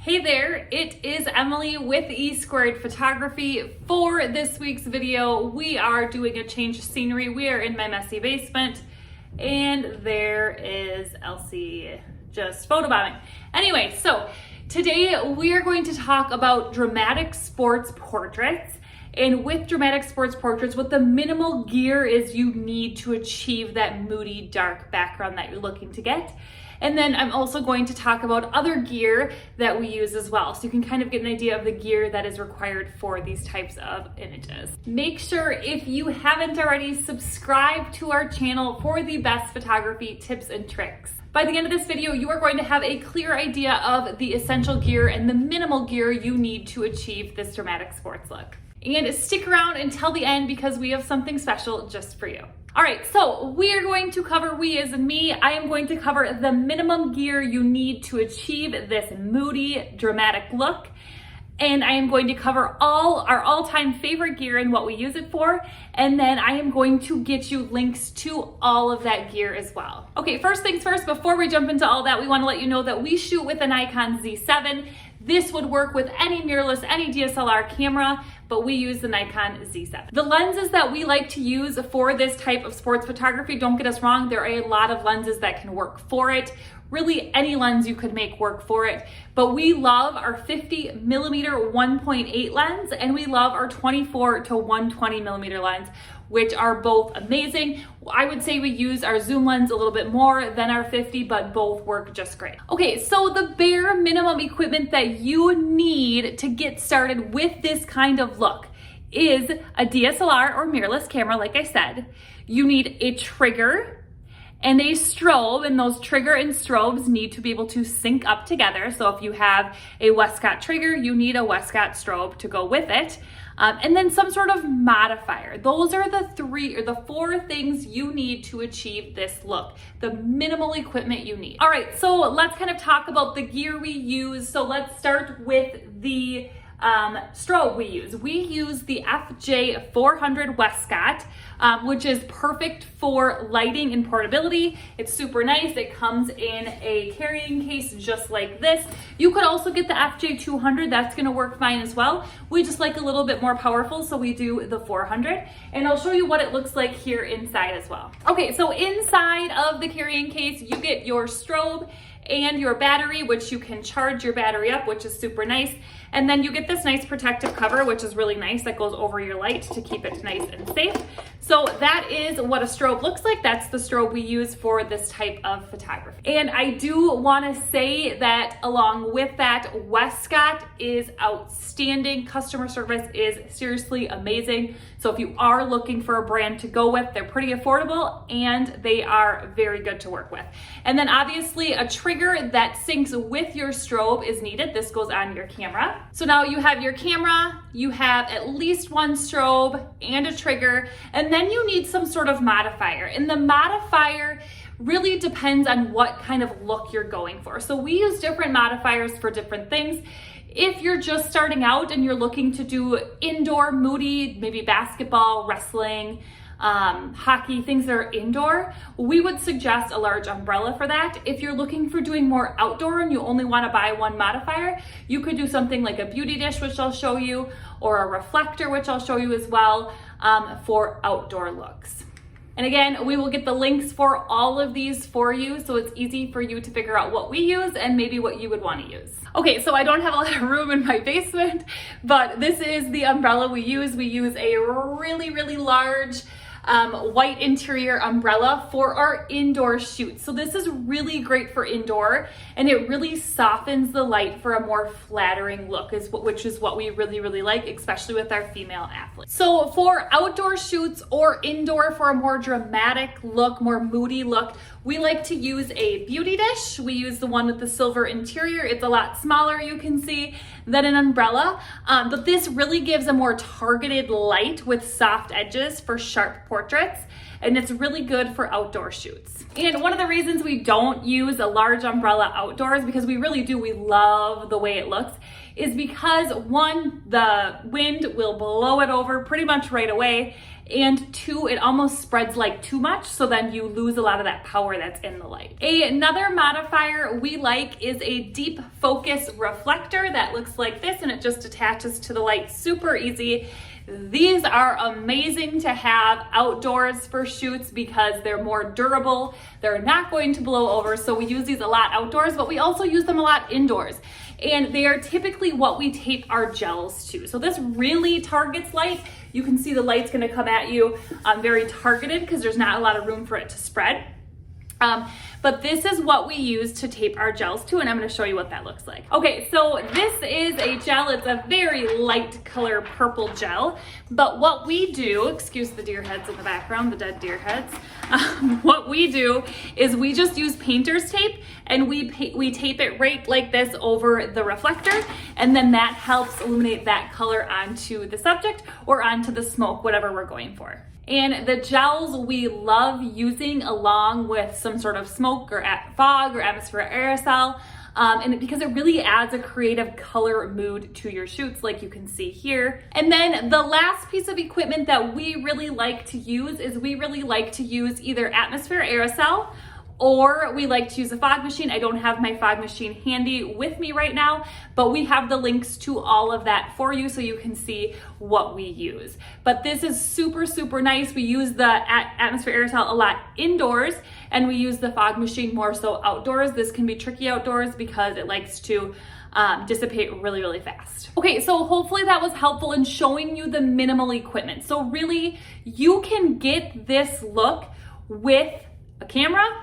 Hey there, it is Emily with E² Photography. For this week's video, we are doing a change of scenery. We are in my messy basement, and there is Elsie just photobombing. Anyway, so today we are going to talk about dramatic sports portraits. And with dramatic sports portraits, what the minimal gear is you need to achieve that moody, dark background that you're looking to get. And then I'm also going to talk about other gear that we use as well, so you can kind of get an idea of the gear that is required for these types of images. Make sure, if you haven't already, subscribe to our channel for the best photography tips and tricks. By the end of this video, you are going to have a clear idea of the essential gear and the minimal gear you need to achieve this dramatic sports look. And stick around until the end because we have something special just for you. All right, so we are going to cover, we as in me, I am going to cover the minimum gear you need to achieve this moody, dramatic look. And I am going to cover all our all-time favorite gear and what we use it for. And then I am going to get you links to all of that gear as well. Okay, first things first, before we jump into all that, we want to let you know that we shoot with a Nikon Z7. This would work with any mirrorless, any DSLR camera, but we use the Nikon Z7. The lenses that we like to use for this type of sports photography, don't get us wrong, there are a lot of lenses that can work for it. Really, any lens you could make work for it. But we love our 50mm 1.8 lens, and we love our 24 to 120mm lens, which are both amazing. I would say we use our zoom lens a little bit more than our 50, but both work just great. Okay, so the bare minimum equipment that you need to get started with this kind of look is a DSLR or mirrorless camera, like I said. You need a trigger and a strobe, and those trigger and strobes need to be able to sync up together. So if you have a Westcott trigger, you need a Westcott strobe to go with it. And then some sort of modifier. Those are the four things you need to achieve this look, the minimal equipment you need. All right, so let's kind of talk about the gear we use. So let's start with the strobe we use. We use the FJ400 Westcott, which is perfect for lighting and portability. It's super nice. It comes in a carrying case just like this. You could also get the FJ200. That's gonna work fine as well. We just like a little bit more powerful, so we do the 400. And I'll show you what it looks like here inside as well. Okay, so inside of the carrying case, you get your strobe and your battery, which you can charge your battery up, which is super nice. And then you get this nice protective cover, which is really nice, that goes over your light to keep it nice and safe. So that is what a strobe looks like. That's the strobe we use for this type of photography. And I do want to say that along with that, Westcott is outstanding. Customer service is seriously amazing. So if you are looking for a brand to go with, they're pretty affordable and they are very good to work with. And then obviously a trigger that syncs with your strobe is needed. This goes on your camera. So now you have your camera, you have at least one strobe and a trigger, and then you need some sort of modifier. And the modifier really depends on what kind of look you're going for. So we use different modifiers for different things. If you're just starting out and you're looking to do indoor moody, maybe basketball, wrestling, hockey, things that are indoor, we would suggest a large umbrella for that. If you're looking for doing more outdoor and you only want to buy one modifier, you could do something like a beauty dish, which I'll show you, or a reflector, which I'll show you as well, for outdoor looks. And again, we will get the links for all of these for you, so it's easy for you to figure out what we use and maybe what you would want to use. Okay, so I don't have a lot of room in my basement, but this is the umbrella we use. We use a really, really large white interior umbrella for our indoor shoots. So this is really great for indoor, and it really softens the light for a more flattering look, which is what we really, really like, especially with our female athletes. So for outdoor shoots or indoor for a more dramatic look, more moody look, we like to use a beauty dish. We use the one with the silver interior. It's a lot smaller, you can see, than an umbrella, but this really gives a more targeted light with soft edges for sharp portraits. and it's really good for outdoor shoots. And one of the reasons we don't use a large umbrella outdoors, because we really do, we love the way it looks, is because one, the wind will blow it over pretty much right away, and two, it almost spreads like too much, so then you lose a lot of that power that's in the light. Another modifier we like is a deep focus reflector that looks like this, and it just attaches to the light super easy. These are amazing to have outdoors for shoots because they're more durable. They're not going to blow over, so we use these a lot outdoors, but we also use them a lot indoors. And they are typically what we tape our gels to. So this really targets light. You can see the light's gonna come at you very targeted because there's not a lot of room for it to spread. But this is what we use to tape our gels to, and I'm gonna show you what that looks like. Okay, so this is a gel. It's a very light color purple gel, but what we do, excuse the deer heads in the background, the dead deer heads, what we do is we just use painter's tape, and we tape it right like this over the reflector, and then that helps illuminate that color onto the subject or onto the smoke, whatever we're going for. And the gels we love using along with some sort of smoke or fog or atmospheric aerosol, and because it really adds a creative color mood to your shoots, like you can see here. And then the last piece of equipment that we really like to use is we really like to use either atmospheric aerosol, or we like to use a fog machine. I don't have my fog machine handy with me right now, but we have the links to all of that for you so you can see what we use. But this is super, super nice. We use the atmospheric aerosol a lot indoors, and we use the fog machine more so outdoors. This can be tricky outdoors because it likes to dissipate really, really fast. Okay, so hopefully that was helpful in showing you the minimal equipment. So really, you can get this look with a camera,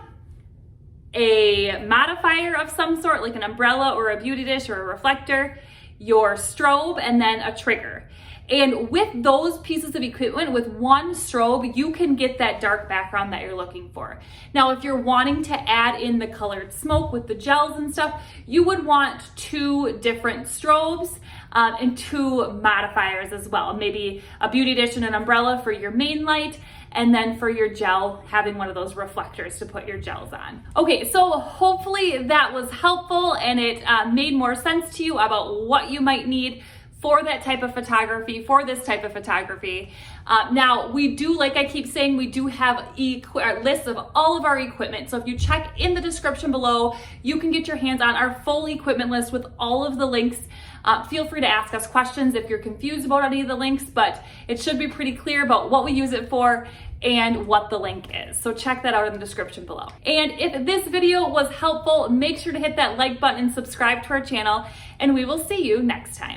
a modifier of some sort, like an umbrella or a beauty dish or a reflector, your strobe, and then a trigger. And with those pieces of equipment, with one strobe, you can get that dark background that you're looking for. Now, if you're wanting to add in the colored smoke with the gels and stuff, you would want 2 different strobes and 2 modifiers as well. Maybe a beauty dish and an umbrella for your main light, and then for your gel, having one of those reflectors to put your gels on. Okay, so hopefully that was helpful and it made more sense to you about what you might need for that type of photography, for this type of photography. Now, we do, like I keep saying, we do have lists of all of our equipment. So if you check in the description below, you can get your hands on our full equipment list with all of the links. Feel free to ask us questions if you're confused about any of the links, but it should be pretty clear about what we use it for and what the link is. So check that out in the description below. And if this video was helpful, make sure to hit that like button and subscribe to our channel, and we will see you next time.